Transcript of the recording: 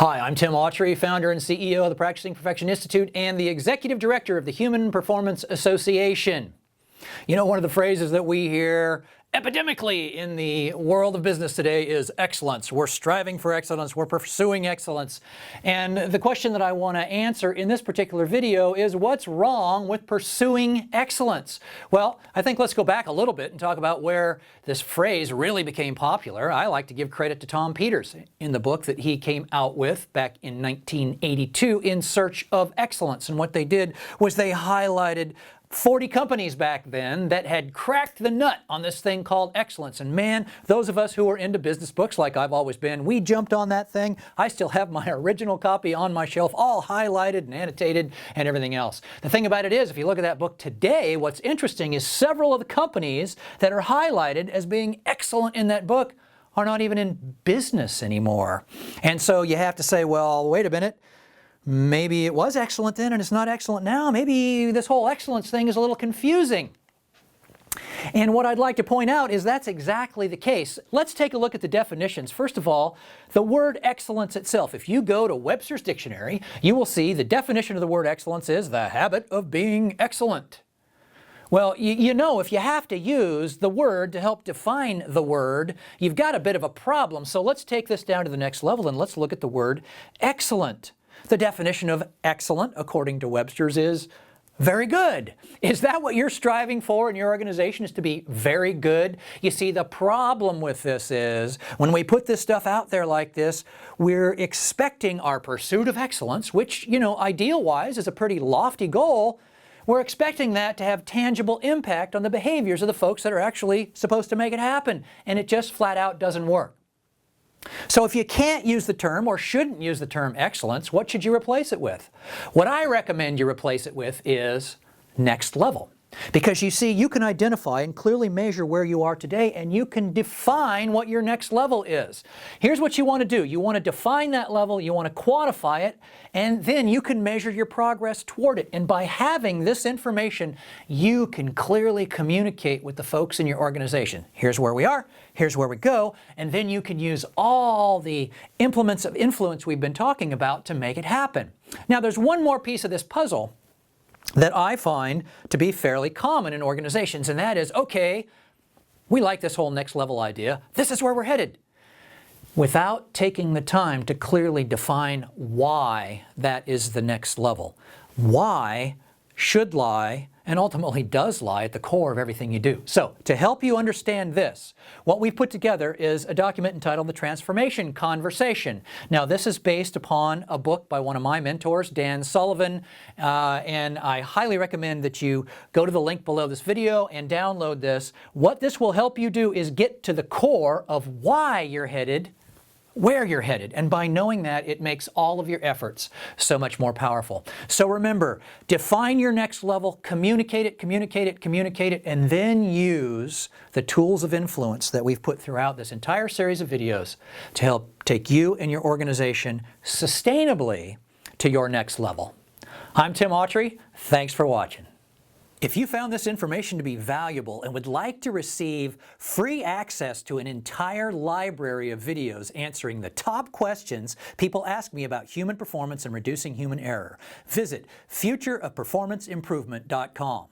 Hi, I'm Tim Autrey, founder and CEO of the Practicing Perfection Institute and the Executive Director of the Human Performance Association. You know, one of the phrases that we hear epidemically in the world of business today is excellence. We're striving for excellence. We're pursuing excellence. And the question that I want to answer in this particular video is, what's wrong with pursuing excellence? Well, I think let's go back a little bit and talk about where this phrase really became popular. I like to give credit to Tom Peters in the book that he came out with back in 1982, In Search of Excellence. And what they did was they highlighted 40 companies back then that had cracked the nut on this thing called excellence. And man, those of us who are into business books like I've always been, we jumped on that thing. I still have my original copy on my shelf, all highlighted and annotated and everything else. The thing about it is, if you look at that book today, what's interesting is several of the companies that are highlighted as being excellent in that book are not even in business anymore. And so you have to say, well, wait a minute. Maybe it was excellent then and it's not excellent now. Maybe this whole excellence thing is a little confusing. And what I'd like to point out is that's exactly the case. Let's take a look at the definitions. First of all, the word excellence itself. If you go to Webster's dictionary, you will see the definition of the word excellence is the habit of being excellent. Well, you know, if you have to use the word to help define the word, you've got a bit of a problem. So let's take this down to the next level and let's look at the word excellent. The definition of excellent, according to Webster's, is very good. Is that what you're striving for in your organization, is to be very good? You see, the problem with this is when we put this stuff out there like this, we're expecting our pursuit of excellence, which, you know, ideal-wise is a pretty lofty goal. We're expecting that to have tangible impact on the behaviors of the folks that are actually supposed to make it happen, and it just flat out doesn't work. So if you can't use the term or shouldn't use the term excellence, what should you replace it with? What I recommend you replace it with is next level. Because you see, you can identify and clearly measure where you are today, and you can define what your next level is. Here's what you want to do. You want to define that level, you want to quantify it, and then you can measure your progress toward it. And by having this information, you can clearly communicate with the folks in your organization. Here's where we are, here's where we go, and then you can use all the implements of influence we've been talking about to make it happen. Now, there's one more piece of this puzzle that I find to be fairly common in organizations, and that is, okay, we like this whole next level idea. This is where we're headed. Without taking the time to clearly define why that is the next level. Why should lie, and ultimately does lie, at the core of everything you do. So, to help you understand this, what we've put together is a document entitled The Transformation Conversation. Now, this is based upon a book by one of my mentors, Dan Sullivan, and I highly recommend that you go to the link below this video and download this. What this will help you do is get to the core of why you're headed where you're headed. And by knowing that, it makes all of your efforts so much more powerful. So remember, define your next level, communicate it, and then use the tools of influence that we've put throughout this entire series of videos to help take you and your organization sustainably to your next level. I'm Tim Autrey. Thanks for watching. If you found this information to be valuable and would like to receive free access to an entire library of videos answering the top questions people ask me about human performance and reducing human error, visit futureofperformanceimprovement.com.